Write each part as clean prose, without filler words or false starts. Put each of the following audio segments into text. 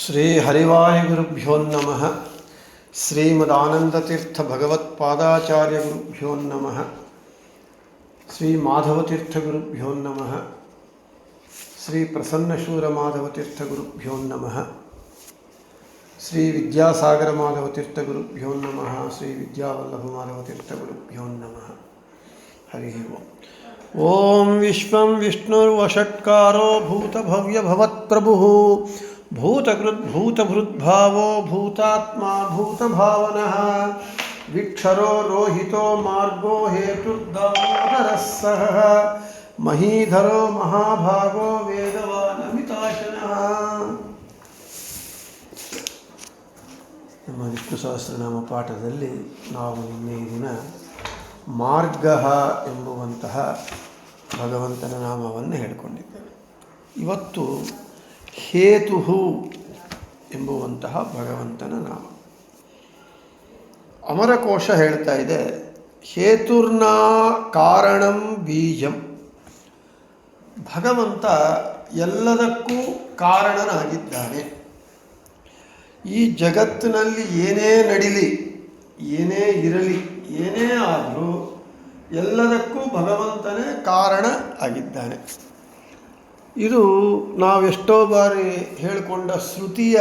ಶ್ರೀ ಹರಿವಾಯುಗುರುಭ್ಯೋ ನಮಃ. ಶ್ರೀಮದಾನಂದತೀರ್ಥ ಭಗವತ್ಪಾದಾಚಾರ್ಯ ಗುರುಭ್ಯೋ ನಮಃ. ಶ್ರೀ ಮಾಧವತೀರ್ಥ ಗುರುಭ್ಯೋ ನಮಃ. ಶ್ರೀ ಪ್ರಸನ್ನಶೂರ ಮಾಧವತೀರ್ಥ ಗುರುಭ್ಯೋ ನಮಃ. ಶ್ರೀ ವಿದ್ಯಾಸಾಗರ ಮಾಧವತೀರ್ಥ ಗುರುಭ್ಯೋ ನಮಃ. ಶ್ರೀ ವಿದ್ಯಾವಲ್ಲಭ ಮಾಧವತೀರ್ಥ ಗುರುಭ್ಯೋ ನಮಃ. ಹರಿ ಓಂ. ಓಂ ವಿಶ್ವಂ ವಿಷ್ಣುರ್ವಷಟ್ಕಾರೋ ಭೂತಭವ್ಯಭವತ್ಪ್ರಭುಃ ಭೂತಭೃದ್ಭಾವೋ ಭೂತಾತ್ಮಾ ಭೂತಭಾವನಃ ವಿಕ್ಷರೋ ರೋಹಿತೋ ಮಾರ್ಗೋ ಹೇತುರ್ದಾಮೋದರಃ ಸಹ ಮಹೀಧರೋ ಮಹಾಭಾಗೋ ವೇದವಾನಮಿತಾಶನಃ. ನಮ್ಮ ವಿಷ್ಣು ಸಹಸ್ರನಾಮ ಪಾಠದಲ್ಲಿ ನಾವು ನಿನ್ನೆ ದಿನ ಮಾರ್ಗ ಎಂಬುವಂತಹ ಭಗವಂತನ ನಾಮವನ್ನು ಹೇಳಿಕೊಂಡಿದ್ದೇವೆ. ಇವತ್ತು ಹೇತು ಎಂಬುವಂತಹ ಭಗವಂತನ ನಾಮ. ಅಮರಕೋಶ ಹೇಳ್ತಾ ಇದೆ, ಹೇತುರ್ನಾ ಕಾರಣಂ ಬೀಜಂ. ಭಗವಂತ ಎಲ್ಲದಕ್ಕೂ ಕಾರಣನಾಗಿದ್ದಾನೆ. ಈ ಜಗತ್ತಿನಲ್ಲಿ ಏನೇ ನಡೀಲಿ, ಏನೇ ಇರಲಿ, ಏನೇ ಆದರೂ ಎಲ್ಲದಕ್ಕೂ ಭಗವಂತನೇ ಕಾರಣ ಆಗಿದ್ದಾನೆ. ಇದು ನಾವೆಷ್ಟೋ ಬಾರಿ ಹೇಳಿಕೊಂಡ ಶ್ರುತಿಯ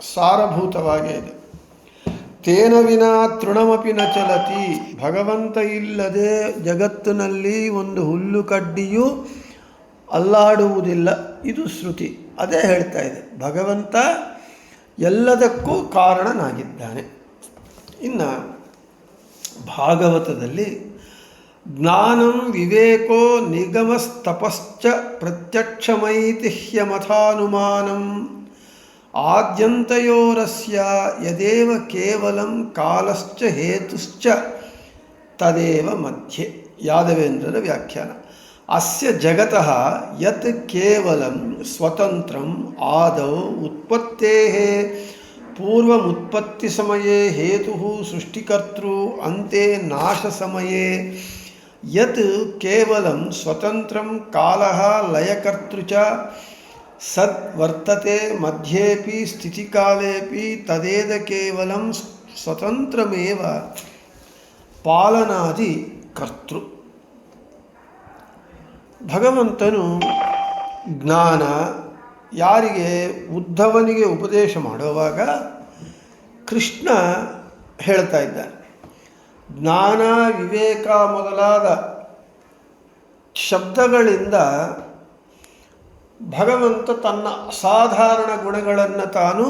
ಸಾರಭೂತವಾಗೇ ಇದೆ. ತೇನ ವಿನಾ ತೃಣಮಪಿ ನ ಚಲತಿ. ಭಗವಂತ ಇಲ್ಲದೆ ಜಗತ್ತಿನಲ್ಲಿ ಒಂದು ಹುಲ್ಲು ಕಡ್ಡಿಯೂ ಅಲ್ಲಾಡುವುದಿಲ್ಲ. ಇದು ಶ್ರುತಿ ಅದೇ ಹೇಳ್ತಾ ಇದೆ. ಭಗವಂತ ಎಲ್ಲದಕ್ಕೂ ಕಾರಣನಾಗಿದ್ದಾನೆ. ಇನ್ನು ಭಾಗವತದಲ್ಲಿ ಜ್ಞಾನಂ ವಿವೇಕೋ ನಿಗಮಸ್ತಪಶ್ಚ ಪ್ರತ್ಯಕ್ಷಮೈತಿ ಹ್ಯಮಥಾನುಮಾನಂ ಆದ್ಯಂತಯೋರಸ್ಯ ಯದೇವ ಕೇವಲಂ ಕಾಲಶ್ಚ ಹೇತುಶ್ಚ ತದೇವ ಮಧ್ಯೆ. ಯಾದವೇಂದ್ರರ ವ್ಯಾಖ್ಯಾನ. ಅಸ್ಯ ಜಗತಃ ಯತ್ ಕೇವಲಂ ಸ್ವತಂತ್ರಂ ಆದೌ ಉತ್ಪತ್ತೇಃ ಪೂರ್ವಮುತ್ಪತ್ತಿ ಸಮಯೇ ಹೇತುಃ ಸೃಷ್ಟಿಕರ್ತೃ ಅಂತೆ ನಾಶ ಸಮಯೇ ಯತ್ ಕೇವಲಂ ಸ್ವತಂತ್ರಂ ಕಾಲಃ ಲಯಕರ್ತೃ ಚ ಸದ್ ವರ್ತತೆ ಮಧ್ಯೇಪಿ ಸ್ಥಿತಿಕಾಲೇಪಿ ತದೇದ ಕೇವಲಂ ಸ್ವತಂತ್ರಮೇವ ಪಾಲನಾದಿ ಕರ್ತೃ. ಭಗವಂತನು ಜ್ಞಾನ ಯಾರಿಗೆ ಉದ್ಧವನಿಗೆ ಉಪದೇಶ ಮಾಡುವಾಗ ಕೃಷ್ಣ ಹೇಳ್ತಾ ಇದ್ದಾನೆ. ಜ್ಞಾನ ವಿವೇಕ ಮೊದಲಾದ ಶಬ್ದಗಳಿಂದ ಭಗವಂತ ತನ್ನ ಅಸಾಧಾರಣ ಗುಣಗಳನ್ನು ತಾನು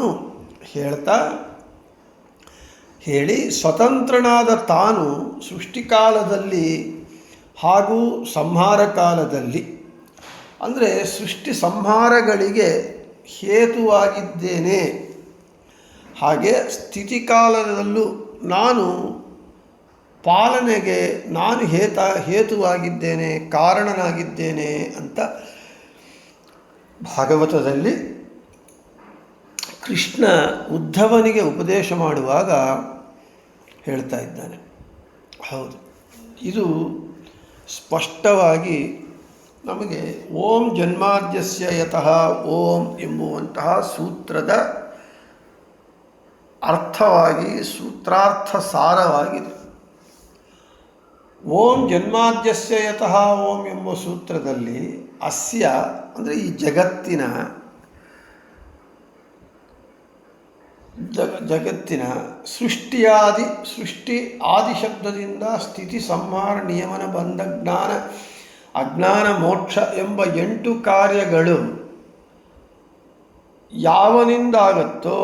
ಹೇಳಿ ಸ್ವತಂತ್ರನಾದ ತಾನು ಸೃಷ್ಟಿಕಾಲದಲ್ಲಿ ಹಾಗೂ ಸಂಹಾರ ಕಾಲದಲ್ಲಿ, ಅಂದರೆ ಸೃಷ್ಟಿ ಸಂಹಾರಗಳಿಗೆ ಹೇತುವಾಗಿದ್ದೇನೆ, ಹಾಗೆ ಸ್ಥಿತಿಕಾಲದಲ್ಲೂ ನಾನು ಪಾಲನೆಗೆ ನಾನು ಹೇತುವಾಗಿದ್ದೇನೆ, ಕಾರಣನಾಗಿದ್ದೇನೆ ಅಂತ ಭಾಗವತದಲ್ಲಿ ಕೃಷ್ಣ ಉದ್ಧವನಿಗೆ ಉಪದೇಶ ಮಾಡುವಾಗ ಹೇಳ್ತಾ ಇದ್ದಾನೆ. ಹೌದು, ಇದು ಸ್ಪಷ್ಟವಾಗಿ ನಮಗೆ ಓಂ ಜನ್ಮಾದ್ಯಸ್ಯ ಯತಃ ಓಂ ಎಂಬುವಂತಹ ಸೂತ್ರದ ಅರ್ಥವಾಗಿ, ಸೂತ್ರಾರ್ಥ ಸಾರವಾಗಿದೆ. ಓಂ ಜನ್ಮಾದ್ಯಸ್ಯ ಯತಃ ಓಂ ಎಂಬ ಸೂತ್ರದಲ್ಲಿ ಅಸ್ಯ ಅಂದರೆ ಈ ಜಗತ್ತಿನ ಸೃಷ್ಟಿ ಆದಿ ಶಬ್ದದಿಂದ ಸ್ಥಿತಿ ಸಂಹಾರ ನಿಯಮನ ಬಂಧ ಜ್ಞಾನ ಅಜ್ಞಾನ ಮೋಕ್ಷ ಎಂಬ 8 ಕಾರ್ಯಗಳು ಯಾವನಿಂದಾಗತ್ತೋ,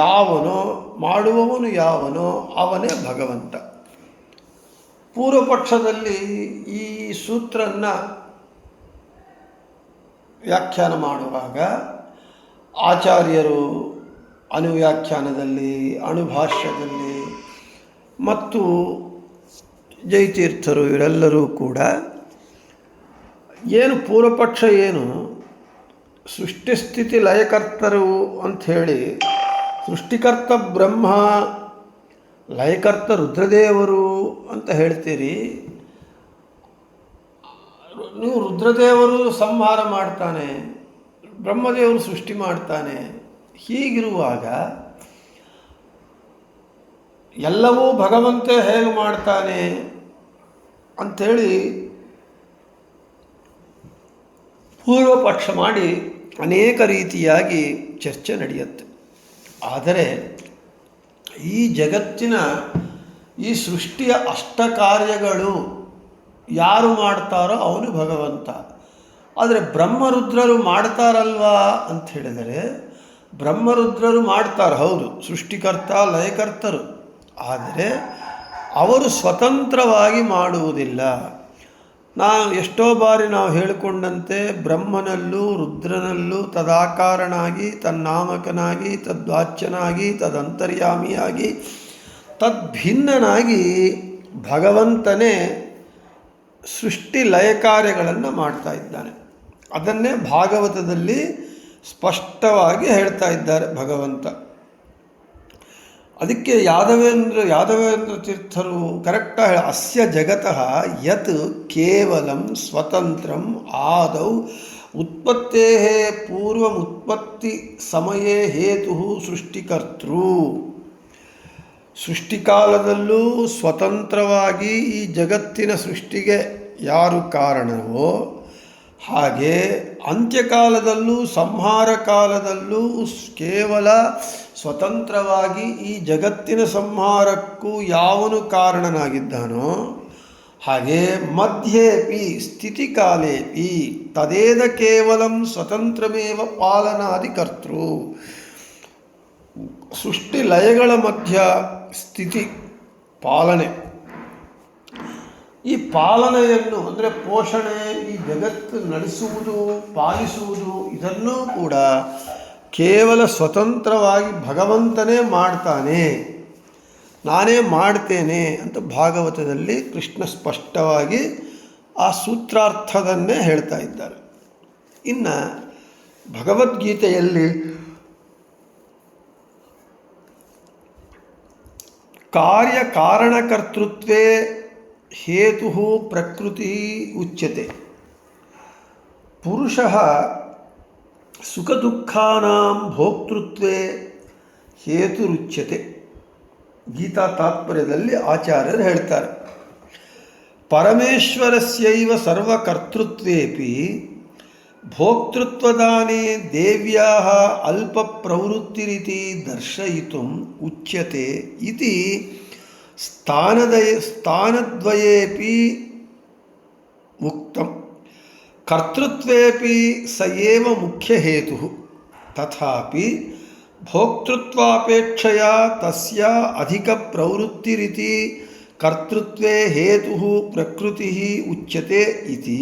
ಯಾವನೋ ಮಾಡುವವನು ಯಾವನೋ ಅವನೇ ಭಗವಂತ. ಪೂರ್ವಪಕ್ಷದಲ್ಲಿ ಈ ಸೂತ್ರನ್ನು ವ್ಯಾಖ್ಯಾನ ಮಾಡುವಾಗ ಆಚಾರ್ಯರು ಅನುವ್ಯಾಖ್ಯಾನದಲ್ಲಿ, ಅಣುಭಾಷ್ಯದಲ್ಲಿ ಮತ್ತು ಜಯತೀರ್ಥರು ಇವರೆಲ್ಲರೂ ಕೂಡ ಏನು ಪೂರ್ವಪಕ್ಷ ಏನು ಸೃಷ್ಟಿಸ್ಥಿತಿ ಲಯಕರ್ತರು ಅಂಥೇಳಿ, ಸೃಷ್ಟಿಕರ್ತ ಬ್ರಹ್ಮ, ಲಯಕರ್ತ ರುದ್ರದೇವರು ಅಂತ ಹೇಳ್ತೀರಿ. ನೀವು ರುದ್ರದೇವರು ಸಂಹಾರ ಮಾಡ್ತಾನೆ, ಬ್ರಹ್ಮದೇವರು ಸೃಷ್ಟಿ ಮಾಡ್ತಾನೆ, ಹೀಗಿರುವಾಗ ಎಲ್ಲವೂ ಭಗವಂತ ಹೇಗೆ ಮಾಡ್ತಾನೆ ಅಂಥೇಳಿ ಪೂರ್ವ ಪಕ್ಷ ಮಾಡಿ ಅನೇಕ ರೀತಿಯಾಗಿ ಚರ್ಚೆ ನಡೆಯುತ್ತೆ. ಆದರೆ ಈ ಜಗತ್ತಿನ ಈ ಸೃಷ್ಟಿಯ ಅಷ್ಟ ಕಾರ್ಯಗಳು ಯಾರು ಮಾಡ್ತಾರೋ ಅವನು ಭಗವಂತ. ಆದರೆ ಬ್ರಹ್ಮರುದ್ರರು ಮಾಡ್ತಾರಲ್ವಾ ಅಂತ ಹೇಳಿದರೆ, ಬ್ರಹ್ಮರುದ್ರರು ಮಾಡ್ತಾರೆ, ಹೌದು, ಸೃಷ್ಟಿಕರ್ತ ಲಯಕರ್ತರು. ಆದರೆ ಅವರು ಸ್ವತಂತ್ರವಾಗಿ ಮಾಡುವುದಿಲ್ಲ. ಎಷ್ಟೋ ಬಾರಿ ನಾವು ಹೇಳಿಕೊಂಡಂತೆ ಬ್ರಹ್ಮನಲ್ಲೂ ರುದ್ರನಲ್ಲೂ ತದಾಕಾರನಾಗಿ, ತನ್ನಾಮಕನಾಗಿ, ತದ್ವಾಚ್ಯನಾಗಿ, ತದಂತರ್ಯಾಮಿಯಾಗಿ, ತದ್ಭಿನ್ನನಾಗಿ ಭಗವಂತನೇ ಸೃಷ್ಟಿ ಲಯ ಕಾರ್ಯಗಳನ್ನು ಮಾಡ್ತಾ ಇದ್ದಾನೆ. ಅದನ್ನೇ ಭಾಗವತದಲ್ಲಿ ಸ್ಪಷ್ಟವಾಗಿ ಹೇಳ್ತಾ ಇದ್ದಾರೆ ಭಗವಂತ. ಅದಕ್ಕೆ ಯಾದವೇಂದ್ರ ತೀರ್ಥರು ಕರೆಕ್ಟಾಗಿ ಅಸ್ಯ ಜಗತಃ ಯತ್ ಕೇವಲಂ ಸ್ವತಂತ್ರಂ ಆದೌ ಉತ್ಪತ್ತೇ ಪೂರ್ವಮುತ್ಪತ್ತಿ ಸಮಯೇ ಹೇತು ಸೃಷ್ಟಿಕರ್ತೃ. ಸೃಷ್ಟಿಕಾಲದಲ್ಲೂ ಸ್ವತಂತ್ರವಾಗಿ ಈ ಜಗತ್ತಿನ ಸೃಷ್ಟಿಗೆ ಯಾರು ಕಾರಣವೋ, ಹಾಗೆ ಅಂತ್ಯಕಾಲದಲ್ಲೂ ಸಂಹಾರ ಕಾಲದಲ್ಲೂ ಕೇವಲ ಸ್ವತಂತ್ರವಾಗಿ ಈ ಜಗತ್ತಿನ ಸಂಹಾರಕ್ಕೂ ಯಾವನು ಕಾರಣನಾಗಿದ್ದಾನೋ, ಹಾಗೆ ಮಧ್ಯೇಪಿ ಸ್ಥಿತಿಕಾಲೇಪಿ ತದೇದ ಕೇವಲಂ ಸ್ವತಂತ್ರಮೇವ ಪಾಲನಾದಿಕರ್ತೃ. ಸೃಷ್ಟಿ ಲಯಗಳ ಮಧ್ಯ ಸ್ಥಿತಿ ಪಾಲನೆ, ಈ ಪಾಲನೆಯನ್ನು ಅಂದರೆ ಪೋಷಣೆ, ಈ ಜಗತ್ತು ನಡೆಸುವುದು ಪಾಲಿಸುವುದು, ಇದನ್ನೂ ಕೂಡ ಕೇವಲ ಸ್ವತಂತ್ರವಾಗಿ ಭಗವಂತನೇ ಮಾಡ್ತಾನೆ, ನಾನೇ ಮಾಡ್ತೇನೆ ಅಂತ ಭಾಗವತದಲ್ಲಿ ಕೃಷ್ಣ ಸ್ಪಷ್ಟವಾಗಿ ಆ ಸೂತ್ರಾರ್ಥದನ್ನೇ ಹೇಳ್ತಾ ಇದ್ದಾರೆ. ಇನ್ನು ಭಗವದ್ಗೀತೆಯಲ್ಲಿ ಕಾರ್ಯಕಾರಣಕರ್ತೃತ್ವೇ ಹೇತು ಪ್ರಕೃತಿ ಉಚ್ಯತೆ. ಪುರುಷಃ ಸುಖದುಃಖಾನಾಂ ಭೋಕ್ತೃತ್ವೇ ಹೇತುರುಚ್ಯತೆ. ಗೀತಾ ತಾತ್ಪರ್ಯದಲ್ಲಿ ಆಚಾರ್ಯರು ಹೇಳ್ತಾರೆ, ಪರಮೇಶ್ವರಸ್ಯೈವ ಸರ್ವಕರ್ತೃತ್ವೇಪಿ ಭೋಕ್ತೃತ್ವದಾನೇ ದೇವ್ಯಾಃ ಅಲ್ಪ ಪ್ರವೃತ್ತಿರಿತಿ ದರ್ಶಯಿತುಂ ಉಚ್ಯತೆ ಇತಿ ಸ್ಥಾನದ್ವಯೇಪಿ ಉಕ್ತಂ. ಕರ್ತೃತ್ವೇಪಿ ಸ ಏವ ಮುಖ್ಯ ಹೇತುಃ ತಥಾಪಿ ಭೋಕ್ತೃತ್ವಾಪೇಕ್ಷಯಾ ತಸ್ಯ ಅಧಿಕ ಪ್ರವೃತ್ತಿರಿತಿ ಕರ್ತೃತ್ವೇ ಹೇತುಃ ಪ್ರಕೃತಿಃ ಉಚ್ಯತೆ ಇತಿ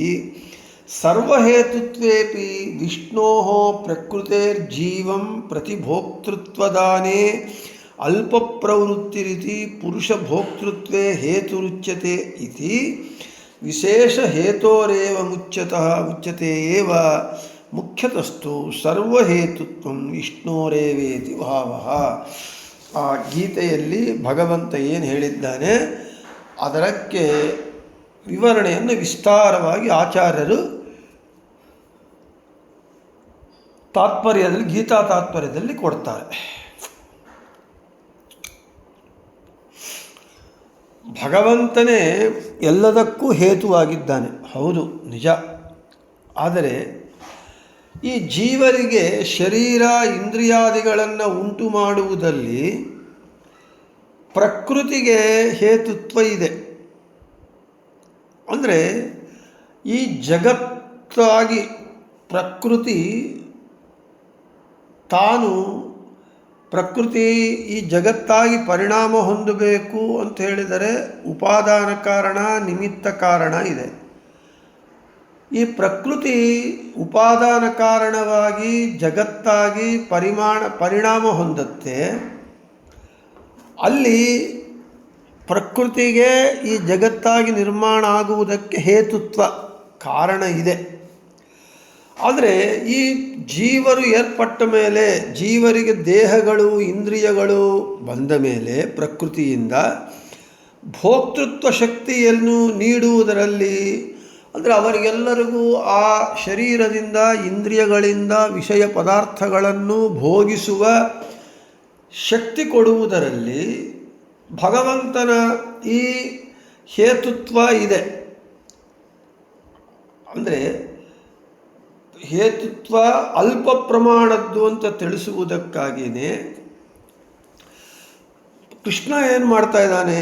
ಸರ್ವಹೇತುತ್ವೇಪಿ ವಿಷ್ಣೋಃ ಪ್ರಕೃತೇರ್ಜೀವಂ ಪ್ರತಿಭೋಕ್ತೃತ್ವದಾನೇ ಅಲ್ಪಪ್ರವೃತ್ತಿರಿತಿ ಪುರುಷಭೋಕ್ತೃತ್ವೇ ಹೇತುರುಚ್ಯತೆ ಇತಿ ವಿಶೇಷ ಹೇತೋರೇವ ಉಚ್ಯತೆ ಏವ ಮುಖ್ಯತಸ್ತು ಸರ್ವಹೇತುತ್ವಂ ವಿಷ್ಣೋರೇವೇತಿ ಭಾವಃ. ಆ ಗೀತೆಯಲ್ಲಿ ಭಗವಂತ ಏನು ಹೇಳಿದ್ದಾನೆ ಅದಕ್ಕೆ ವಿವರಣೆಯನ್ನು ವಿಸ್ತಾರವಾಗಿ ಆಚಾರ್ಯರು ತಾತ್ಪರ್ಯದಲ್ಲಿ, ಗೀತಾ ತಾತ್ಪರ್ಯದಲ್ಲಿ ಕೊಡ್ತಾರೆ. ಭಗವಂತನೇ ಎಲ್ಲದಕ್ಕೂ ಹೇತುವಾಗಿದ್ದಾನೆ, ಹೌದು, ನಿಜ. ಆದರೆ ಈ ಜೀವರಿಗೆ ಶರೀರ ಇಂದ್ರಿಯಾದಿಗಳನ್ನು ಉಂಟು ಮಾಡುವುದಲ್ಲಿ ಪ್ರಕೃತಿಗೆ ಹೇತುತ್ವ ಇದೆ. ಅಂದರೆ ಈ ಜಗತ್ತಾಗಿ ಪ್ರಕೃತಿ ಈ ಜಗತ್ತಾಗಿ ಪರಿಣಾಮ ಹೊಂದಬೇಕು ಅಂತ ಹೇಳಿದರೆ ಉಪಾದಾನ ಕಾರಣ, ನಿಮಿತ್ತ ಕಾರಣ ಇದೆ. ಈ ಪ್ರಕೃತಿ ಉಪಾದಾನ ಕಾರಣವಾಗಿ ಜಗತ್ತಾಗಿ ಪರಿಣಾಮ ಹೊಂದುತ್ತೆ. ಅಲ್ಲಿ ಪ್ರಕೃತಿಗೆ ಈ ಜಗತ್ತಾಗಿ ನಿರ್ಮಾಣ ಆಗುವುದಕ್ಕೆ ಹೇತುತ್ವ ಕಾರಣ ಇದೆ. ಆದರೆ ಈ ಜೀವರು ಏರ್ಪಟ್ಟ ಮೇಲೆ, ಜೀವರಿಗೆ ದೇಹಗಳು ಇಂದ್ರಿಯಗಳು ಬಂದ ಮೇಲೆ ಪ್ರಕೃತಿಯಿಂದ ಭೋಕ್ತೃತ್ವ ಶಕ್ತಿಯನ್ನು ನೀಡುವುದರಲ್ಲಿ ಅಂದರೆ ಅವರಿಗೆಲ್ಲರಿಗೂ ಆ ಶರೀರದಿಂದ ಇಂದ್ರಿಯಗಳಿಂದ ವಿಷಯ ಪದಾರ್ಥಗಳನ್ನು ಭೋಗಿಸುವ ಶಕ್ತಿ ಕೊಡುವುದರಲ್ಲಿ ಭಗವಂತನ ಈ ಹೇತುತ್ವ ಇದೆ. ಅಂದರೆ ಹೇತುತ್ವ ಅಲ್ಪ ಪ್ರಮಾಣದ್ದು ಅಂತ ತಿಳಿಸುವುದಕ್ಕಾಗಿಯೇ ಕೃಷ್ಣ ಏನು ಮಾಡ್ತಾ ಇದ್ದಾನೆ,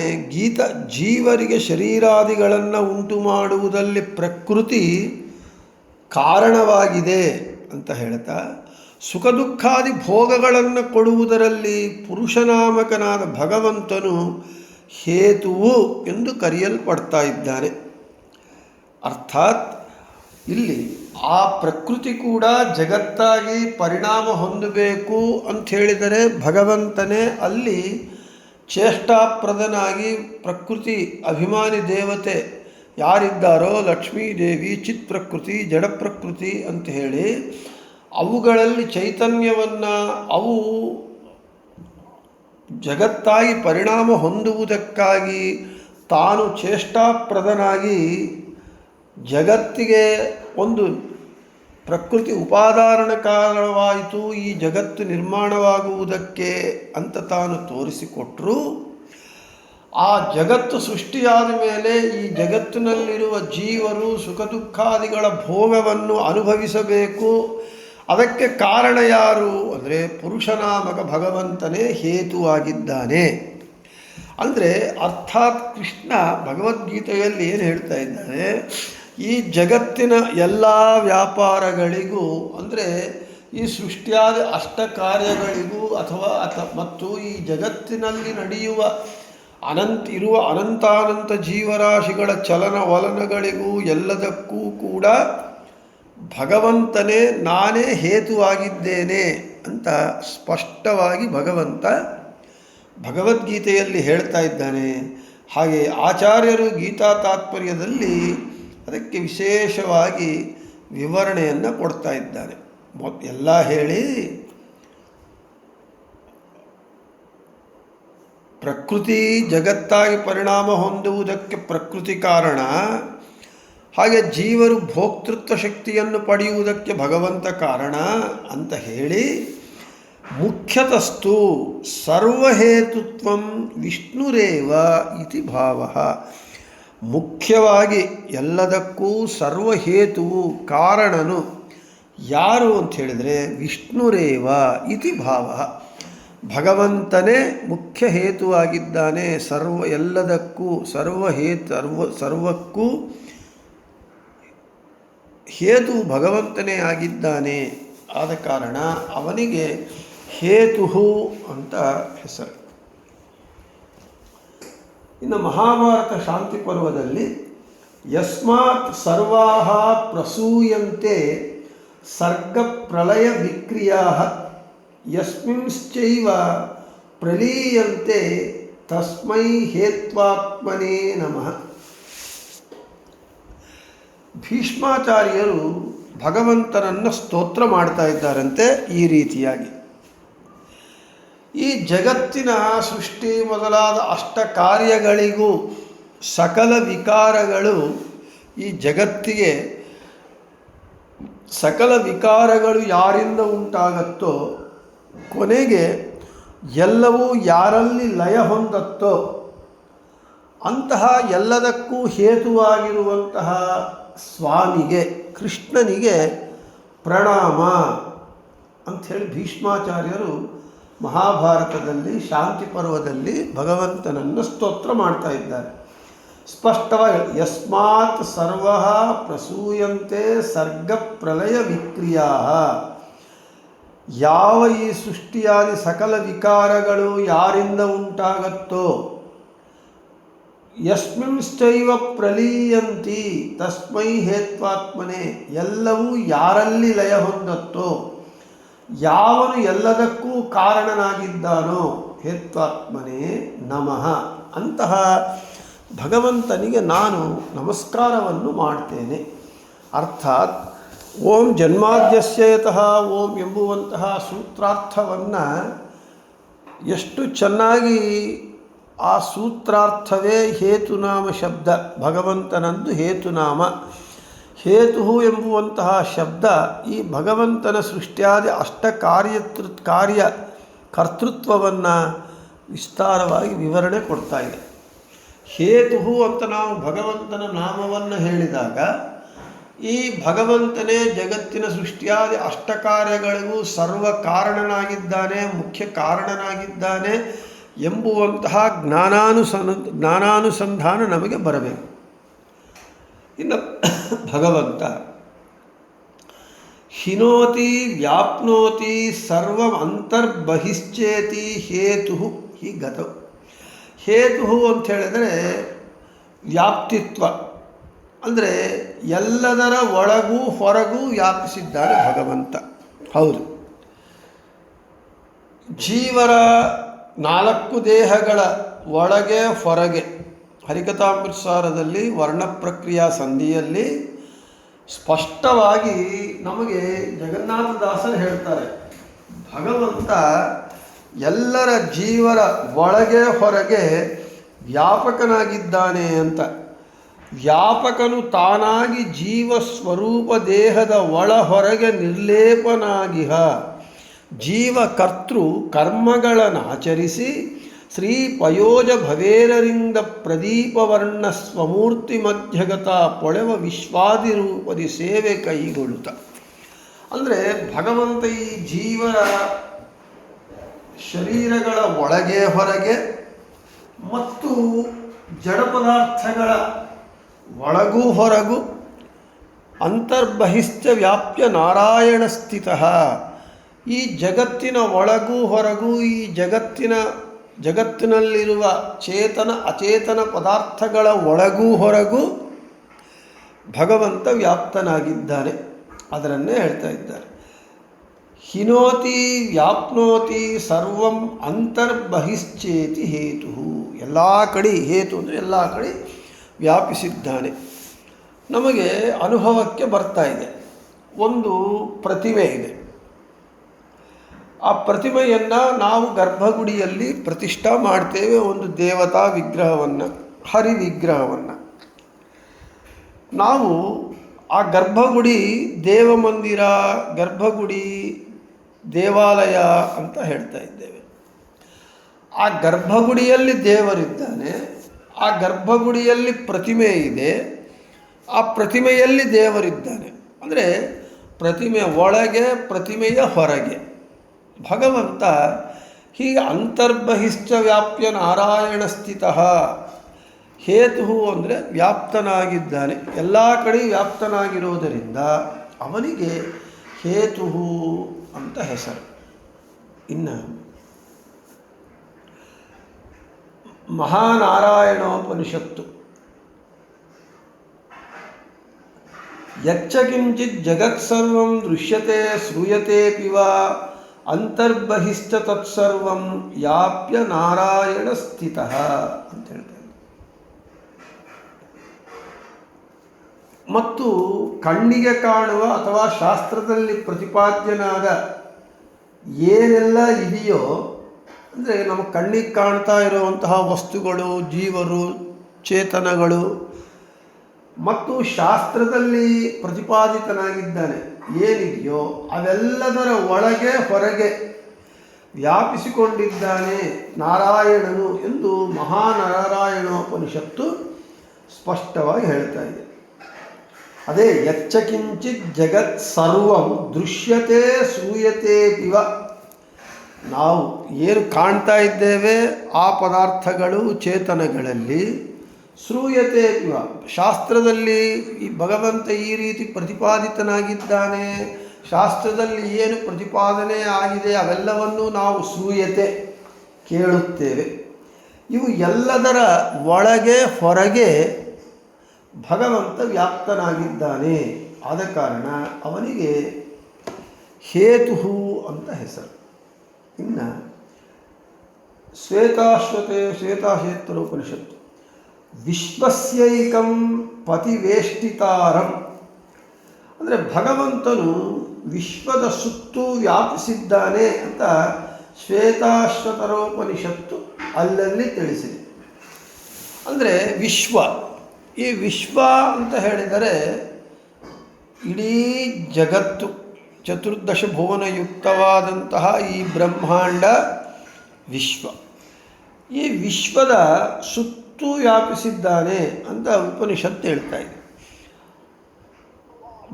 ಜೀವರಿಗೆ ಶರೀರಾದಿಗಳನ್ನು ಉಂಟು ಮಾಡುವುದಲ್ಲಿ ಪ್ರಕೃತಿ ಕಾರಣವಾಗಿದೆ ಅಂತ ಹೇಳ್ತಾ, ಸುಖ ದುಃಖಾದಿ ಭೋಗಗಳನ್ನು ಕೊಡುವುದರಲ್ಲಿ ಪುರುಷನಾಮಕನಾದ ಭಗವಂತನು ಹೇತುವು ಎಂದು ಕರೆಯಲ್ಪಡ್ತಾ ಇದ್ದಾನೆ. ಅರ್ಥಾತ್ ಇಲ್ಲಿ ಆ ಪ್ರಕೃತಿ ಕೂಡ ಜಗತ್ತಾಗಿ ಪರಿಣಾಮ ಹೊಂದಬೇಕು ಅಂಥೇಳಿದರೆ ಭಗವಂತನೇ ಅಲ್ಲಿ ಚೇಷ್ಟಾಪ್ರದನಾಗಿ ಪ್ರಕೃತಿ ಅಭಿಮಾನಿ ದೇವತೆ ಯಾರಿದ್ದಾರೋ ಲಕ್ಷ್ಮೀದೇವಿ, ಚಿತ್ ಪ್ರಕೃತಿ, ಜಡ ಪ್ರಕೃತಿ ಅಂತ ಹೇಳಿ ಅವುಗಳಲ್ಲಿ ಚೈತನ್ಯವನ್ನು ಅವು ಜಗತ್ತಾಗಿ ಪರಿಣಾಮ ಹೊಂದುವುದಕ್ಕಾಗಿ ತಾನು ಚೇಷ್ಟಾಪ್ರದನಾಗಿ ಜಗತ್ತಿಗೆ ಒಂದು ಪ್ರಕೃತಿ ಉಪಾದಾನ ಕಾರಣವಾಯಿತು ಈ ಜಗತ್ತು ನಿರ್ಮಾಣವಾಗುವುದಕ್ಕೆ ಅಂತ ತಾನು ತೋರಿಸಿಕೊಟ್ಟರು. ಆ ಜಗತ್ತು ಸೃಷ್ಟಿಯಾದ ಮೇಲೆ ಈ ಜಗತ್ತಿನಲ್ಲಿರುವ ಜೀವರು ಸುಖ ದುಃಖಾದಿಗಳ ಭೋಗವನ್ನು ಅನುಭವಿಸಬೇಕು. ಅದಕ್ಕೆ ಕಾರಣ ಯಾರು ಅಂದರೆ ಪುರುಷನಾಮಕ ಭಗವಂತನೇ ಹೇತುವಾಗಿದ್ದಾನೆ. ಅಂದರೆ ಅರ್ಥಾತ್ ಕೃಷ್ಣ ಭಗವದ್ಗೀತೆಯಲ್ಲಿ ಏನು ಹೇಳ್ತಾ ಇದ್ದಾನೆ, ಈ ಜಗತ್ತಿನ ಎಲ್ಲ ವ್ಯಾಪಾರಗಳಿಗೂ ಅಂದರೆ ಈ ಸೃಷ್ಟಿಯಾದ ಅಷ್ಟ ಕಾರ್ಯಗಳಿಗೂ ಮತ್ತು ಈ ಜಗತ್ತಿನಲ್ಲಿ ನಡೆಯುವ ಅನಂತಾನಂತ ಜೀವರಾಶಿಗಳ ಚಲನವಲನಗಳಿಗೂ ಎಲ್ಲದಕ್ಕೂ ಕೂಡ ಭಗವಂತನೇ ನಾನೇ ಹೇತುವಾಗಿದ್ದೇನೆ ಅಂತ ಸ್ಪಷ್ಟವಾಗಿ ಭಗವಂತ ಭಗವದ್ಗೀತೆಯಲ್ಲಿ ಹೇಳ್ತಾ ಇದ್ದಾನೆ. ಹಾಗೆ ಆಚಾರ್ಯರು ಗೀತಾ ತಾತ್ಪರ್ಯದಲ್ಲಿ ಅದಕ್ಕೆ ವಿಶೇಷವಾಗಿ ವಿವರಣೆಯನ್ನು ಕೊಡ್ತಾ ಇದ್ದಾನೆ. ಎಲ್ಲ ಹೇಳಿ ಪ್ರಕೃತಿ ಜಗತ್ತಾಗಿ ಪರಿಣಾಮ ಹೊಂದುವುದಕ್ಕೆ ಪ್ರಕೃತಿ ಕಾರಣ, ಹಾಗೆ ಜೀವರು ಭೋಕ್ತೃತ್ವ ಶಕ್ತಿಯನ್ನು ಪಡೆಯುವುದಕ್ಕೆ ಭಗವಂತ ಕಾರಣ ಅಂತ ಹೇಳಿ ಮುಖ್ಯತಸ್ತು ಸರ್ವಹೇತುತ್ವಂ ವಿಷ್ಣುರೇವ ಇತಿ ಭಾವಃ. ಮುಖ್ಯವಾಗಿ ಎಲ್ಲದಕ್ಕೂ ಸರ್ವಹೇತುವು ಕಾರಣನು ಯಾರು ಅಂತ ಹೇಳಿದರೆ ವಿಷ್ಣುರೇವ ಇತಿ ಭಾವಃ. ಭಗವಂತನೇ ಮುಖ್ಯ ಹೇತುವಾಗಿದ್ದಾನೆ. ಎಲ್ಲದಕ್ಕೂ ಸರ್ವಕ್ಕೂ ಹೇತು ಭಗವಂತನೇ ಆಗಿದ್ದಾನೆ. ಆದ ಕಾರಣ ಅವನಿಗೆ ಹೇತು ಅಂತ ಹೆಸರು. ಇನ್ನು ಮಹಾಭಾರತ ಶಾಂತಿ ಪರ್ವದಲ್ಲಿ ಯಸ್ಮಾತ್ ಸರ್ವಾಹ ಪ್ರಸೂಯಂತೆ ಸರ್ಗ ಪ್ರಳಯ ವಿಕ್ರಿಯಾ ಯಸ್ಮಿಂಶ್ಚೈವ ಪ್ರಲೀಯಂತೆ ತಸ್ಮೈ ಹೇತ್ವಾತ್ಮನೇ ನಮಃ. ಭೀಷ್ಮಾಚಾರ್ಯರು ಭಗವಂತನನ್ನು ಸ್ತೋತ್ರ ಮಾಡ್ತಾ ಇದ್ದಾರಂತೆ ಈ ರೀತಿಯಾಗಿ. ಈ ಜಗತ್ತಿನ ಸೃಷ್ಟಿ ಮೊದಲಾದ ಅಷ್ಟ ಕಾರ್ಯಗಳಿಗೂ ಸಕಲ ವಿಕಾರಗಳು ಈ ಜಗತ್ತಿಗೆ ಸಕಲ ವಿಕಾರಗಳು ಯಾರಿಂದ ಉಂಟಾಗತ್ತೋ ಕೊನೆಗೆ ಎಲ್ಲವೂ ಯಾರಲ್ಲಿ ಲಯ ಹೊಂದತ್ತೋ ಅಂತಹ ಎಲ್ಲದಕ್ಕೂ ಹೇತುವಾಗಿರುವಂತಹ ಸ್ವಾಮಿಗೆ ಕೃಷ್ಣನಿಗೆ ಪ್ರಣಾಮ ಅಂಥೇಳಿ ಭೀಷ್ಮಾಚಾರ್ಯರು ಮಹಾಭಾರತದಲ್ಲಿ ಶಾಂತಿ ಪರ್ವದಲ್ಲಿ ಭಗವಂತನನ್ನು ಸ್ತೋತ್ರ ಮಾಡ್ತಾ ಇದ್ದಾರೆ. ಸ್ಪಷ್ಟವಾಗಿ ಯಸ್ಮಾತ್ ಸರ್ವ ಪ್ರಸೂಯಂತೆ ಸರ್ಗ ಪ್ರಳಯ ವಿಕ್ರಿಯಾ, ಯಾವ ಈ ಸೃಷ್ಟಿಯಾದಿ ಸಕಲ ವಿಕಾರಗಳು ಯಾರಿಂದ ಉಂಟಾಗತ್ತೋ ಯಸ್ಮಿಂಶ್ಚೈವ ಪ್ರಲೀಯಂತಿ ತಸ್ಮೈ ಹೇತ್ವಾತ್ಮನೆ, ಎಲ್ಲವೂ ಯಾರಲ್ಲಿ ಲಯ ಹೊಂದತ್ತೋ ಯಾವನು ಎಲ್ಲದಕ್ಕೂ ಕಾರಣನಾಗಿದ್ದಾನೋ ಹೇತ್ವಾತ್ಮನೇ ನಮಃ. ಅಂತಹ ಭಗವಂತನಿಗೆ ನಾನು ನಮಸ್ಕಾರವನ್ನು ಮಾಡ್ತೇನೆ. ಅರ್ಥಾತ್ ಓಂ ಜನ್ಮಾದ್ಯಸ್ಯತಃ ಓಂ ಎಂಬುವಂತಹ ಸೂತ್ರಾರ್ಥವನ್ನು ಎಷ್ಟು ಚೆನ್ನಾಗಿ ಆ ಸೂತ್ರಾರ್ಥವೇ ಹೇತುನಾಮ ಶಬ್ದ, ಭಗವಂತನಂದು ಹೇತುನಾಮ. ಹೇತು ಎಂಬುವಂತಹ ಶಬ್ದ ಈ ಭಗವಂತನ ಸೃಷ್ಟಿಯಾದಿ ಕಾರ್ಯ ಕರ್ತೃತ್ವವನ್ನು ವಿಸ್ತಾರವಾಗಿ ವಿವರಣೆ ಕೊಡ್ತಾ ಇದೆ. ಹೇತು ಅಂತ ನಾವು ಭಗವಂತನ ನಾಮವನ್ನು ಹೇಳಿದಾಗ ಈ ಭಗವಂತನೇ ಜಗತ್ತಿನ ಸೃಷ್ಟಿಯಾದಿ ಅಷ್ಟಕಾರ್ಯಗಳಿಗೂ ಸರ್ವ ಕಾರಣನಾಗಿದ್ದಾನೆ, ಮುಖ್ಯ ಕಾರಣನಾಗಿದ್ದಾನೆ ಎಂಬುವಂತಹ ಜ್ಞಾನಾನುಸಂಧಾನ ನಮಗೆ ಬರಬೇಕು. ಇನ್ನು ಭಗವಂತ ಹಿನೋತಿ ವ್ಯಾಪ್ನೋತಿ ಸರ್ವಂ ಅಂತರ್ಬಹಿಶ್ಚೇತಿ ಹೇತು ಹಿ ಗತೌ. ಹೇತು ಅಂತ ಹೇಳಿದರೆ ವ್ಯಾಪ್ತಿತ್ವ, ಅಂದರೆ ಎಲ್ಲದರ ಒಳಗೂ ಹೊರಗೂ ವ್ಯಾಪಿಸಿದ್ದಾನೆ ಭಗವಂತ. ಹೌದು, ಜೀವರ 4 ದೇಹಗಳ ಒಳಗೆ ಹೊರಗೆ ಹರಿಕಥಾಮೃತಸಾರದಲ್ಲಿ ವರ್ಣಪ್ರಕ್ರಿಯಾ ಸಂಧಿಯಲ್ಲಿ ಸ್ಪಷ್ಟವಾಗಿ ನಮಗೆ ಜಗನ್ನಾಥದಾಸರು ಹೇಳ್ತಾರೆ, ಭಗವಂತ ಎಲ್ಲರ ಜೀವರ ಒಳಗೆ ಹೊರಗೆ ವ್ಯಾಪಕನಾಗಿದ್ದಾನೆ ಅಂತ. ವ್ಯಾಪಕನು ತಾನಾಗಿ ಜೀವ ಸ್ವರೂಪ ದೇಹದ ಒಳ ಹೊರಗೆ ನಿರ್ಲೇಪನಾಗಿಹ ಜೀವ ಕರ್ತೃ ಕರ್ಮಗಳನ್ನು ಆಚರಿಸಿ ಶ್ರೀ ಪಯೋಜ ಭವೇರರಿಂದ ಪ್ರದೀಪವರ್ಣ ಸ್ವಮೂರ್ತಿ ಮಧ್ಯಗತ ಪೊಳೆವ ವಿಶ್ವಾದಿ ರೂಪದಿ ಸೇವೆ ಕೈಗೊಳ್ಳುತ್ತ. ಅಂದರೆ ಭಗವಂತ ಈ ಜೀವರ ಶರೀರಗಳ ಒಳಗೆ ಹೊರಗೆ ಮತ್ತು ಜಡ ಪದಾರ್ಥಗಳ ಒಳಗೂ ಹೊರಗೂ ಅಂತರ್ಬಹಿಶ್ಚ ವ್ಯಾಪ್ಯ ನಾರಾಯಣ ಸ್ಥಿತಃ. ಈ ಜಗತ್ತಿನ ಒಳಗೂ ಹೊರಗೂ ಈ ಜಗತ್ತಿನಲ್ಲಿರುವ ಚೇತನ ಅಚೇತನ ಪದಾರ್ಥಗಳ ಒಳಗೂ ಹೊರಗೂ ಭಗವಂತ ವ್ಯಾಪ್ತನಾಗಿದ್ದಾನೆ. ಅದರನ್ನೇ ಹೇಳ್ತಾ ಇದ್ದಾರೆ. ಹಿನೋತಿ ವ್ಯಾಪ್ನೋತಿ ಸರ್ವಂ ಅಂತರ್ಬಹಿಶ್ಚೇತಿ ಹೇತು. ಎಲ್ಲ ಕಡೆ ಹೇತು ಅಂದರೆ ಎಲ್ಲ ಕಡೆ ವ್ಯಾಪಿಸಿದ್ದಾನೆ. ನಮಗೆ ಅನುಭವಕ್ಕೆ ಬರ್ತಾ ಇದೆ, ಒಂದು ಪ್ರತಿಮೆ ಇದೆ. ಆ ಪ್ರತಿಮೆಯನ್ನು ನಾವು ಗರ್ಭಗುಡಿಯಲ್ಲಿ ಪ್ರತಿಷ್ಠಾ ಮಾಡ್ತೇವೆ, ಒಂದು ದೇವತಾ ವಿಗ್ರಹವನ್ನು, ಹರಿ ವಿಗ್ರಹವನ್ನು. ನಾವು ಆ ಗರ್ಭಗುಡಿ ದೇವಮಂದಿರ, ಗರ್ಭಗುಡಿ ದೇವಾಲಯ ಅಂತ ಹೇಳ್ತಾ ಇದ್ದೇವೆ. ಆ ಗರ್ಭಗುಡಿಯಲ್ಲಿ ದೇವರಿದ್ದಾನೆ, ಆ ಗರ್ಭಗುಡಿಯಲ್ಲಿ ಪ್ರತಿಮೆ ಇದೆ, ಆ ಪ್ರತಿಮೆಯಲ್ಲಿ ದೇವರಿದ್ದಾನೆ. ಅಂದರೆ ಪ್ರತಿಮೆ ಒಳಗೆ, ಪ್ರತಿಮೆಯ ಹೊರಗೆ ಭಗವಂತ ಹೀಗೆ ಅಂತರ್ಬಹಿಶ್ಚ ವ್ಯಾಪ್ಯ ನಾರಾಯಣ ಸ್ಥಿತಃ. ಹೇತು ಅಂದರೆ ವ್ಯಾಪ್ತನಾಗಿದ್ದಾನೆ, ಎಲ್ಲ ಕಡೆ ವ್ಯಾಪ್ತನಾಗಿರೋದರಿಂದ ಅವನಿಗೆ ಹೇತು ಅಂತ ಹೆಸರು. ಇನ್ನು ಮಹಾನಾರಾಯಣೋಪನಿಷತ್ತು ಯಚ್ಚ ಕಿಂಚಿತ್ ಜಗತ್ಸರ್ವಂ ದೃಶ್ಯತೆ ಶ್ರೂಯತೆಪಿವ ಅಂತರ್ಬಹಿಶ್ಚ ತತ್ಸರ್ವಂ ಯಾಪ್ಯ ನಾರಾಯಣ ಸ್ಥಿತಃ ಅಂತ ಹೇಳ್ತಾರೆ. ಮತ್ತು ಕಣ್ಣಿಗೆ ಕಾಣುವ ಅಥವಾ ಶಾಸ್ತ್ರದಲ್ಲಿ ಪ್ರತಿಪಾದ್ಯನಾದ ಏನೆಲ್ಲ ಇದೆಯೋ, ಅಂದರೆ ನಮ್ಮ ಕಣ್ಣಿಗೆ ಕಾಣ್ತಾ ಇರುವಂತಹ ವಸ್ತುಗಳು, ಜೀವರು, ಚೇತನಗಳು, ಮತ್ತು ಶಾಸ್ತ್ರದಲ್ಲಿ ಪ್ರತಿಪಾದಿತನಾಗಿದ್ದಾನೆ ಏನಿದೆಯೋ ಅವೆಲ್ಲದರ ಒಳಗೆ ಹೊರಗೆ ವ್ಯಾಪಿಸಿಕೊಂಡಿದ್ದಾನೆ ನಾರಾಯಣನು ಎಂದು ಮಹಾನಾರಾಯಣೋಪನಿಷತ್ತು ಸ್ಪಷ್ಟವಾಗಿ ಹೇಳ್ತಾ ಇದೆ. ಅದೇ ಯಚ್ಚ ಕಿಂಚಿತ್ ಜಗತ್ ಸರ್ವಂ ದೃಶ್ಯತೆ ಶ್ರೂಯತೆ ಇವ. ನಾವು ಏನು ಕಾಣ್ತಾ ಇದ್ದೇವೆ ಆ ಪದಾರ್ಥಗಳು ಚೇತನಗಳಲ್ಲಿ ಶ್ರೂಯತೆ ಇವ, ಶಾಸ್ತ್ರದಲ್ಲಿ ಈ ಭಗವಂತ ಈ ರೀತಿ ಪ್ರತಿಪಾದಿತನಾಗಿದ್ದಾನೆ, ಶಾಸ್ತ್ರದಲ್ಲಿ ಏನು ಪ್ರತಿಪಾದನೆ ಆಗಿದೆ ಅವೆಲ್ಲವನ್ನು ನಾವು ಶ್ರೂಯತೆ ಕೇಳುತ್ತೇವೆ. ಇವು ಎಲ್ಲದರ ಒಳಗೆ ಹೊರಗೆ ಭಗವಂತ ವ್ಯಾಪ್ತನಾಗಿದ್ದಾನೆ. ಆದ ಕಾರಣ ಅವನಿಗೆ ಹೇತು ಅಂತ ಹೆಸರು. ಇನ್ನು ಶ್ವೇತಾಶ್ವೇತರೋಪನಿಷತ್ತು ವಿಶ್ವಸ್ಯೈಕಂ ಪತಿವೇಷ್ಟಿತಾರಂ, ಅಂದರೆ ಭಗವಂತನು ವಿಶ್ವದ ಸುತ್ತೂ ವ್ಯಾಪಿಸಿದ್ದಾನೆ ಅಂತ ಶ್ವೇತಾಶ್ವತರೋಪನಿಷತ್ತು ಅಲ್ಲಲ್ಲಿ ತಿಳಿಸಿದೆ. ಅಂದರೆ ವಿಶ್ವ, ಈ ವಿಶ್ವ ಅಂತ ಹೇಳಿದರೆ ಇಡೀ ಜಗತ್ತು ಚತುರ್ದಶ ಭುವನಯುಕ್ತವಾದಂತಹ ಈ ಬ್ರಹ್ಮಾಂಡ ವಿಶ್ವ, ಈ ವಿಶ್ವದ ಸುತ್ತು ವ್ಯಾಪಿಸಿದ್ದಾನೆ ಅಂತ ಉಪನಿಷತ್ತು ಹೇಳ್ತಾ ಇದೆ.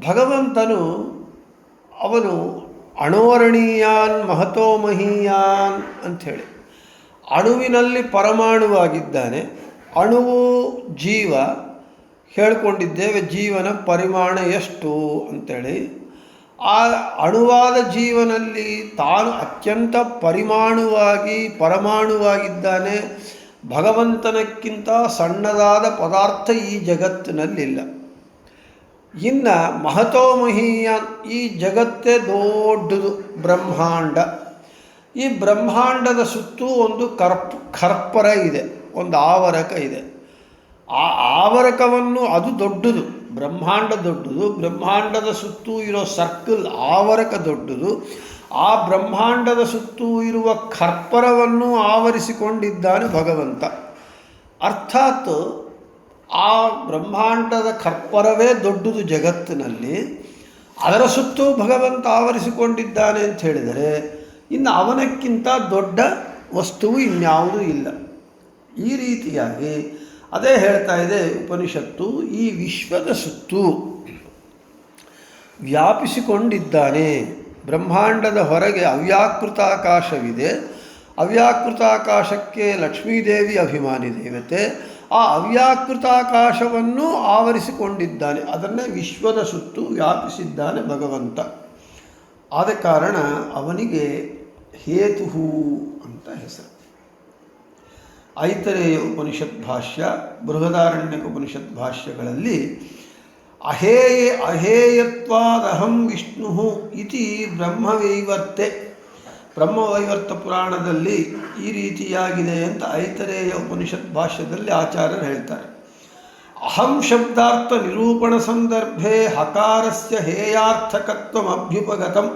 ಭಗವಂತನು ಅವನು ಅಣೋರಣೀಯಾನ್ ಮಹತೋ ಮಹೀಯಾನ್ ಅಂಥೇಳಿ ಅಣುವಿನಲ್ಲಿ ಪರಮಾಣುವಾಗಿದ್ದಾನೆ. ಅಣುವು ಜೀವ ಹೇಳ್ಕೊಂಡಿದ್ದೇವೆ, ಜೀವನ ಪರಿಮಾಣ ಎಷ್ಟು ಅಂಥೇಳಿ. ಆ ಅಣುವಾದ ಜೀವನಲ್ಲಿ ತಾನು ಅತ್ಯಂತ ಪರಮಾಣುವಾಗಿದ್ದಾನೆ. ಭಗವಂತನಕ್ಕಿಂತ ಸಣ್ಣದಾದ ಪದಾರ್ಥ ಈ ಜಗತ್ತಿನಲ್ಲಿಲ್ಲ. ಇನ್ನು ಮಹತೋ ಮಹೀಯಾನ್, ಈ ಜಗತ್ತೇ ದೊಡ್ಡದು ಬ್ರಹ್ಮಾಂಡ. ಈ ಬ್ರಹ್ಮಾಂಡದ ಸುತ್ತೂ ಒಂದು ಖರ್ಪರ ಇದೆ, ಒಂದು ಆವರಕ ಇದೆ. ಆ ಆವರಕವನ್ನು, ಅದು ದೊಡ್ಡದು, ಬ್ರಹ್ಮಾಂಡ ದೊಡ್ಡದು, ಬ್ರಹ್ಮಾಂಡದ ಸುತ್ತೂ ಇರೋ ಸರ್ಕಲ್ ಆವರಕ ದೊಡ್ಡದು. ಆ ಬ್ರಹ್ಮಾಂಡದ ಸುತ್ತೂ ಇರುವ ಖರ್ಪರವನ್ನು ಆವರಿಸಿಕೊಂಡಿದ್ದಾನೆ ಭಗವಂತ. ಅರ್ಥಾತ್ ಆ ಬ್ರಹ್ಮಾಂಡದ ಖರ್ಪರವೇ ದೊಡ್ಡದು ಜಗತ್ತಿನಲ್ಲಿ, ಅದರ ಸುತ್ತೂ ಭಗವಂತ ಆವರಿಸಿಕೊಂಡಿದ್ದಾನೆ ಅಂತ ಹೇಳಿದರೆ ಇನ್ನು ಅವನಕ್ಕಿಂತ ದೊಡ್ಡ ವಸ್ತುವು ಇನ್ಯಾವುದೂ ಇಲ್ಲ. ಈ ರೀತಿಯಾಗಿ ಅದೇ ಹೇಳ್ತಾ ಇದೆ ಉಪನಿಷತ್ತು, ಈ ವಿಶ್ವದ ಸುತ್ತೂ ವ್ಯಾಪಿಸಿಕೊಂಡಿದ್ದಾನೆ. ಬ್ರಹ್ಮಾಂಡದ ಹೊರಗೆ ಅವ್ಯಾಕೃತಾಕಾಶವಿದೆ. ಅವ್ಯಾಕೃತಾಕಾಶಕ್ಕೆ ಲಕ್ಷ್ಮೀದೇವಿ ಅಭಿಮಾನಿ ದೇವತೆ. ಆ ಅವ್ಯಾಕೃತಾಕಾಶವನ್ನು ಆವರಿಸಿಕೊಂಡಿದ್ದಾನೆ, ಅದನ್ನೇ ವಿಶ್ವದ ಸುತ್ತು ವ್ಯಾಪಿಸಿದ್ದಾನೆ ಭಗವಂತ. ಆದ ಕಾರಣ ಅವನಿಗೆ ಹೇತು ಅಂತ ಹೆಸರು. ಐತರೇಯ ಉಪನಿಷತ್ ಭಾಷ್ಯ, ಬೃಹದಾರಣ್ಯಕ ಉಪನಿಷತ್ ಭಾಷ್ಯಗಳಲ್ಲಿ ಅಹೇಯತ್ವಾದಹಂ ವಿಷ್ಣು ಇತಿ ಬ್ರಹ್ಮವೈವರ್ತೆ, ಬ್ರಹ್ಮವೈವರ್ತ ಪುರಾಣದಲ್ಲಿ ಈ ರೀತಿಯಾಗಿದೆ ಅಂತ ಐತರೇಯ ಉಪನಿಷತ್ ಭಾಷ್ಯದಲ್ಲಿ ಆಚಾರ್ಯರು ಹೇಳ್ತಾರೆ. ಅಹಂ ಶಬ್ದಾರ್ಥ ನಿರೂಪಣ ಸಂದರ್ಭೆ ಹಕಾರಸ್ಯ ಹೇಯಾರ್ಥಕತ್ವಮಭ್ಯುಪಗತಂ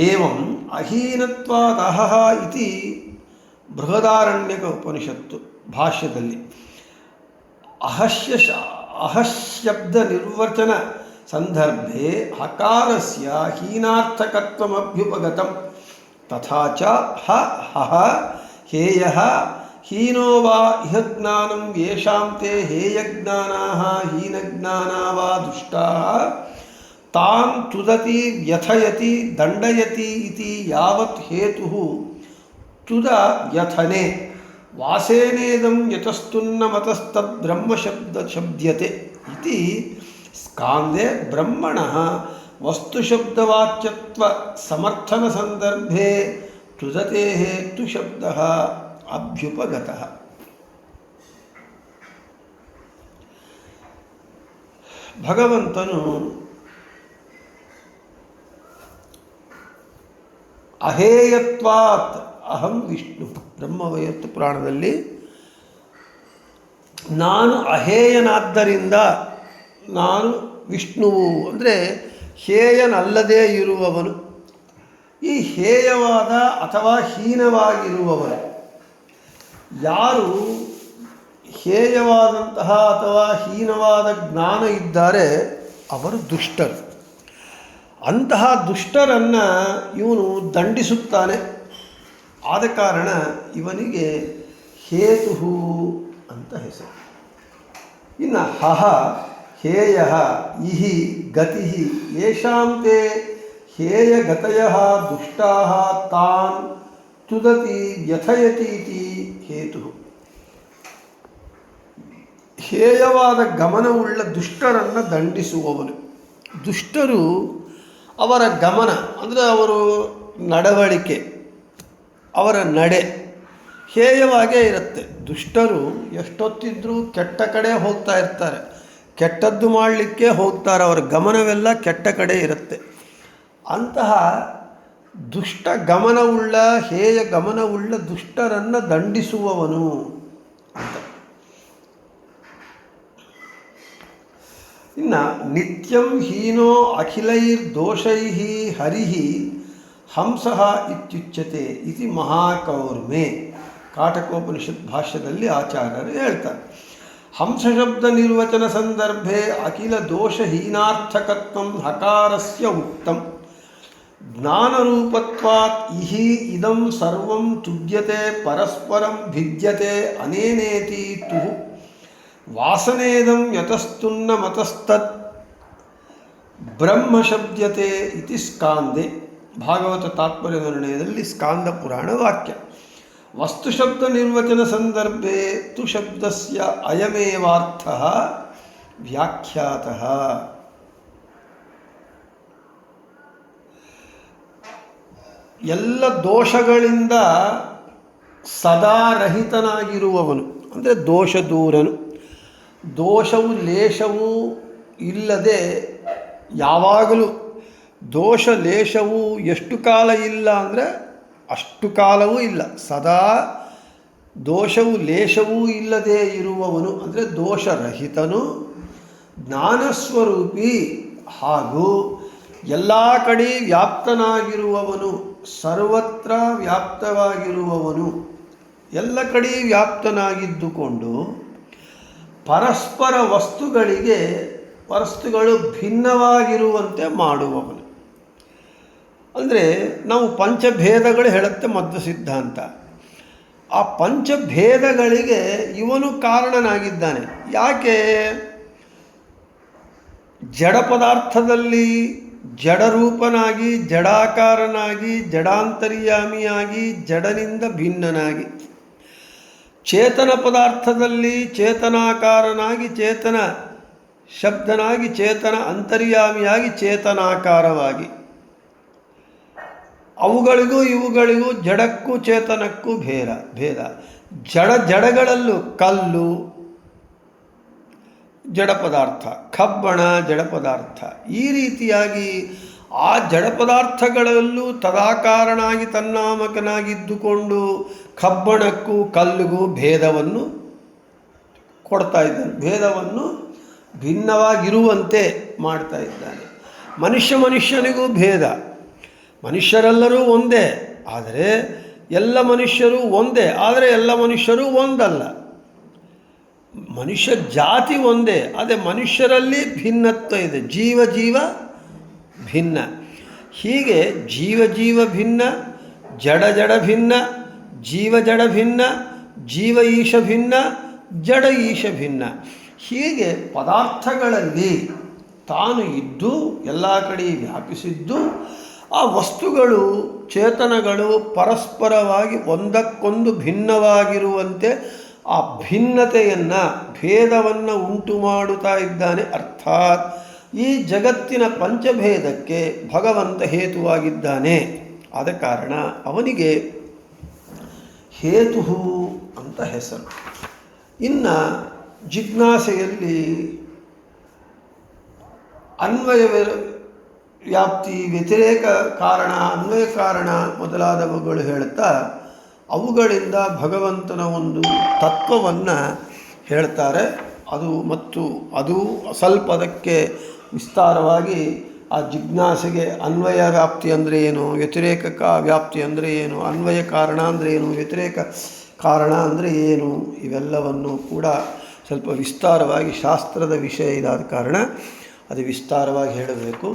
ಏವಂ ಅಹೀನತ್ವಾದಹ ಇತಿ ಬೃಹದಾರಣ್ಯಕ ಉಪನಿಷತ್ತು ಭಾಷ್ಯದಲ್ಲಿ ಅಹಶಬ್ದ ನಿರ್ವಚನ ಸಂದರ್ಭೆ ಹಕಾರಸ್ಯ ಹೀನಾರ್ಥಕತ್ವಮಭ್ಯುಪಗತಂ ತಥಾ ಚ ಹಹ ಹೇಯಃ ಹೀನೋ ವಾ ಇಹ ಜ್ಞಾನಂ ಯೇಷಾಂ ತೇ ಹೇಯಜ್ಞಾನಾಃ ಹೀನಜ್ಞಾನಾ ವಾ ದುಷ್ಟಾಃ ತಾನ್ ತುದತಿ ವ್ಯಥಯತಿ ದಂಡಯತಿ ಇತಿ ಯಾವತ್ ಹೇತುಃ ತುದ ವ್ಯಥನೆ ವಾಸೇನೇದಂ ಯತಸ್ತುನ್ನ ಮತಸ್ತದ್ ಬ್ರಹ್ಮಶಬ್ದ್ಯತೆ ಇತಿ ಸ್ಕಾಂದೆ ಬ್ರಹ್ಮಣಃ ವಸ್ತುಶಬ್ದವಾಚ್ಯತ್ವ ಸಮರ್ಥನ ಸಂದರ್ಭೆ ತುದತೆ ಹೇತು ಶಬ್ದಃ ಅಭ್ಯುಪಗತಃ. ಭಗವಂತನು ಅಹೇಯತ್ವಾತ್ ಅಹಂ ವಿಷ್ಣು, ಬ್ರಹ್ಮವೈವರ್ತ ಪುರಾಣದಲ್ಲಿ ನಾನು ಅಹೇಯನಾದ್ದರಿಂದ ನಾನು ವಿಷ್ಣುವು ಅಂದರೆ ಹೇಯನಲ್ಲದೇ ಇರುವವನು. ಈ ಹೇಯವಾದ ಅಥವಾ ಹೀನವಾಗಿರುವವನು ಯಾರು ಹೇಯವಾದಂತಹ ಅಥವಾ ಹೀನವಾದ ಜ್ಞಾನ ಇದ್ದಾರೆ ಅವರು ದುಷ್ಟರು. ಅಂತಹ ದುಷ್ಟರನ್ನು ಇವನು ದಂಡಿಸುತ್ತಾನೆ. ಆದ ಕಾರಣ ಇವನಿಗೆ ಹೇತು ಅಂತ ಹೆಸರು. ಇನ್ನು ಹಹ ಹೇಯ ಇಹಿ ಗತಿ ಯೇಷಾಂ ತೇ ಹೇಯಗತಯಃ ದುಷ್ಟಾಃ ತಾನ್ ತುದತಿ ವ್ಯಥಯತಿ ಇತಿ ಹೇತು. ಹೇಯವಾದ ಗಮನವುಳ್ಳ ದುಷ್ಟರನ್ನು ದಂಡಿಸುವವನು. ದುಷ್ಟರು ಅವರ ಗಮನ ಅಂದರೆ ಅವರು ನಡವಳಿಕೆ, ಅವರ ನಡೆ ಹೇಯವಾಗೇ ಇರುತ್ತೆ. ದುಷ್ಟರು ಎಷ್ಟೊತ್ತಿದ್ರೂ ಕೆಟ್ಟ ಕಡೆ ಹೋಗ್ತಾ ಇರ್ತಾರೆ, ಕೆಟ್ಟದ್ದು ಮಾಡಲಿಕ್ಕೆ ಹೋಗ್ತಾರೆ, ಅವರ ಗಮನವೆಲ್ಲ ಕೆಟ್ಟ ಕಡೆ ಇರುತ್ತೆ. ಅಂತಹ ದುಷ್ಟ ಗಮನವುಳ್ಳ ಹೇಯ ಗಮನವುಳ್ಳ ದುಷ್ಟರನ್ನು ದಂಡಿಸುವವನು ಅಂತ. ಇನ್ನು ನಿತ್ಯಂ ಹೀನೋ ಅಖಿಲೈರ್ದೋಷೈ ಹರಿ ಹಂಸಃ ಇತ್ಯುಚ್ಯತೆ ಇತಿ ಮಹಾಕೌರ್ಮೆ, ಕಾಟಕೋಪನಿಷತ್ ಭಾಷ್ಯದಲ್ಲಿ ಆಚಾರ್ಯರು ಹೇಳ್ತಾರೆ. ಹಂಸಶಬ್ದ ನಿರ್ವಚನ ಸಂದರ್ಭೆ ಅಖಿಲ ದೋಷಹೀನಾರ್ಥಕತ್ವಂ ಹಕಾರಸ್ಯ ಉಕ್ತಂ ಜ್ಞಾನರೂಪತ್ವಾತ್ ಇಹಿ ಇದಂ ಸರ್ವಂ ತುಜ್ಯತೆ ಪರಸ್ಪರಂ ಭಿದ್ಯತೆ ಅನೇನೇತಿ ತು ವಾಸನೇದಂ ಯತಸ್ತುನ್ನ ಮತಸ್ತತ್ ಬ್ರಹ್ಮಶಬ್ದ್ಯತೆ ಇತಿ ಸ್ಕಾಂದೆ. ಭಾಗವತ ತಾತ್ಪರ್ಯ ನಿರ್ಣಯದಲ್ಲಿ ಸ್ಕಾಂದ ಪುರಾಣ ವಾಕ್ಯ. ವಸ್ತುಶಬ್ದ ನಿರ್ವಚನ ಸಂದರ್ಭೆ ತು ಶಬ್ದಸ್ಯ ಅಯಮೇವಾರ್ಥಃ ವ್ಯಾಖ್ಯಾತಃ. ಎಲ್ಲ ದೋಷಗಳಿಂದ ಸದಾ ರಹಿತನಾಗಿರುವವನು ಅಂದರೆ ದೋಷ ದೂರನು. ದೋಷವು ಲೇಷವೂ ಇಲ್ಲದೆ ಯಾವಾಗಲೂ, ದೋಷ ಲೇಷವು ಎಷ್ಟು ಕಾಲ ಇಲ್ಲ ಅಂದರೆ ಅಷ್ಟು ಕಾಲವೂ ಇಲ್ಲ, ಸದಾ ದೋಷವು ಲೇಷವೂ ಇಲ್ಲದೆ ಇರುವವನು ಅಂದರೆ ದೋಷರಹಿತನು, ಜ್ಞಾನಸ್ವರೂಪಿ ಹಾಗೂ ಎಲ್ಲ ಕಡೆ ವ್ಯಾಪ್ತನಾಗಿರುವವನು, ಸರ್ವತ್ರ ವ್ಯಾಪ್ತವಾಗಿರುವವನು, ಎಲ್ಲ ಕಡೆ ವ್ಯಾಪ್ತನಾಗಿದ್ದುಕೊಂಡು ಪರಸ್ಪರ ವಸ್ತುಗಳು ಭಿನ್ನವಾಗಿರುವಂತೆ ಮಾಡುವವನು. ಅಂದರೆ ನಾವು ಪಂಚಭೇದಗಳು ಹೇಳುತ್ತೆ ಮಧ್ವ ಸಿದ್ಧಾಂತ. ಆ ಪಂಚಭೇದಗಳಿಗೆ ಇವನು ಕಾರಣನಾಗಿದ್ದಾನೆ. ಯಾಕೆ? ಜಡ ಪದಾರ್ಥದಲ್ಲಿ ಜಡರೂಪನಾಗಿ, ಜಡಾಕಾರನಾಗಿ, ಜಡಾಂತರ್ಯಾಮಿಯಾಗಿ, ಜಡನಿಂದ ಭಿನ್ನನಾಗಿ, ಚೇತನ ಪದಾರ್ಥದಲ್ಲಿ ಚೇತನಾಕಾರನಾಗಿ, ಚೇತನ ಶಬ್ದನಾಗಿ, ಚೇತನ ಅಂತರ್ಯಾಮಿಯಾಗಿ, ಚೇತನಾಕಾರವಾಗಿ, ಅವುಗಳಿಗೂ ಇವುಗಳಿಗೂ ಜಡಕ್ಕೂ ಚೇತನಕ್ಕೂ ಭೇದ. ಜಡಗಳಲ್ಲೂ ಕಲ್ಲು ಜಡ ಪದಾರ್ಥ, ಕಬ್ಬಣ ಜಡ ಪದಾರ್ಥ. ಈ ರೀತಿಯಾಗಿ ಆ ಜಡ ಪದಾರ್ಥಗಳಲ್ಲೂ ತದಾಕಾರನಾಗಿ ತನ್ನಾಮಕನಾಗಿದ್ದುಕೊಂಡು ಕಬ್ಬಣಕ್ಕೂ ಕಲ್ಲಿಗೂ ಭೇದವನ್ನು ಕೊಡ್ತಾ ಇದ್ದಾನೆ, ಭೇದವನ್ನು ಭಿನ್ನವಾಗಿರುವಂತೆ ಮಾಡ್ತಾ ಇದ್ದಾನೆ. ಮನುಷ್ಯನಿಗೂ ಭೇದ. ಮನುಷ್ಯರೆಲ್ಲರೂ ಒಂದೇ, ಆದರೆ ಎಲ್ಲ ಮನುಷ್ಯರು ಒಂದೇ, ಆದರೆ ಎಲ್ಲ ಮನುಷ್ಯರು ಒಂದಲ್ಲ. ಮನುಷ್ಯ ಜಾತಿ ಒಂದೇ, ಅದೇ ಮನುಷ್ಯರಲ್ಲಿ ಭಿನ್ನತ್ವ ಇದೆ. ಜೀವ ಭಿನ್ನ. ಹೀಗೆ ಜೀವ ಭಿನ್ನ, ಜಡ ಭಿನ್ನ, ಜಡ ಭಿನ್ನ, ಜೀವ ಈಶ ಭಿನ್ನ, ಜಡ ಈಶ ಭಿನ್ನ. ಹೀಗೆ ಪದಾರ್ಥಗಳಲ್ಲಿ ತಾನು ಇದ್ದು ಎಲ್ಲ ಕಡೆ ವ್ಯಾಪಿಸಿದ್ದು, ಆ ವಸ್ತುಗಳು ಚೇತನಗಳು ಪರಸ್ಪರವಾಗಿ ಒಂದಕ್ಕೊಂದು ಭಿನ್ನವಾಗಿರುವಂತೆ ಆ ಭಿನ್ನತೆಯನ್ನು, ಭೇದವನ್ನು ಉಂಟು ಮಾಡುತ್ತಾ ಇದ್ದಾನೆ. ಅರ್ಥಾತ್ ಈ ಜಗತ್ತಿನ ಪಂಚಭೇದಕ್ಕೆ ಭಗವಂತ ಹೇತುವಾಗಿದ್ದಾನೆ. ಆದ ಕಾರಣ ಅವನಿಗೆ ಹೇತು ಅಂತ ಹೆಸರು. ಇನ್ನು ಜಿಜ್ಞಾಸೆಯಲ್ಲಿ ಅನ್ವಯ ವ್ಯಾಪ್ತಿ, ವ್ಯತಿರೇಕ ಕಾರಣ, ಅನ್ವಯ ಕಾರಣ ಮೊದಲಾದವುಗಳು ಹೇಳುತ್ತಾ ಅವುಗಳಿಂದ ಭಗವಂತನ ಒಂದು ತತ್ವವನ್ನು ಹೇಳ್ತಾರೆ. ಅದು ಸ್ವಲ್ಪ ಅದಕ್ಕೆ ವಿಸ್ತಾರವಾಗಿ ಆ ಜಿಜ್ಞಾಸೆಗೆ ಅನ್ವಯ ವ್ಯಾಪ್ತಿ ಅಂದರೆ ಏನು, ವ್ಯತಿರೇಕ ವ್ಯಾಪ್ತಿ ಅಂದರೆ ಏನು, ಅನ್ವಯ ಕಾರಣ ಅಂದರೆ ಏನು, ವ್ಯತಿರೇಕ ಕಾರಣ ಅಂದರೆ ಏನು, ಇವೆಲ್ಲವನ್ನು ಕೂಡ ಸ್ವಲ್ಪ ವಿಸ್ತಾರವಾಗಿ ಶಾಸ್ತ್ರದ ವಿಷಯ ಇದಾದ ಕಾರಣ ಅದು ವಿಸ್ತಾರವಾಗಿ ಹೇಳಬೇಕು.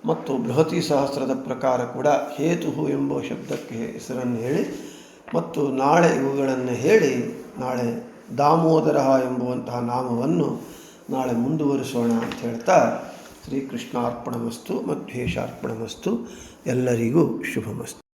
ಮತ್ತು ಬೃಹತಿ ಸಹಸ್ರದ ಪ್ರಕಾರ ಕೂಡ ಹೇತು ಎಂಬ ಶಬ್ದಕ್ಕೆ ಹೆಸರನ್ನು ಹೇಳಿ ಮತ್ತು ನಾಳೆ ಇವುಗಳನ್ನು ಹೇಳಿ ನಾಳೆ ದಾಮೋದರ ಎಂಬುವಂತಹ ನಾಮವನ್ನು ನಾಳೆ ಮುಂದುವರಿಸೋಣ ಅಂತ ಹೇಳ್ತಾ ಶ್ರೀಕೃಷ್ಣಾರ್ಪಣಮಸ್ತು ಮಧ್ವೇಶಾರ್ಪಣಮಸ್ತು. ಎಲ್ಲರಿಗೂ ಶುಭಮಸ್ತು.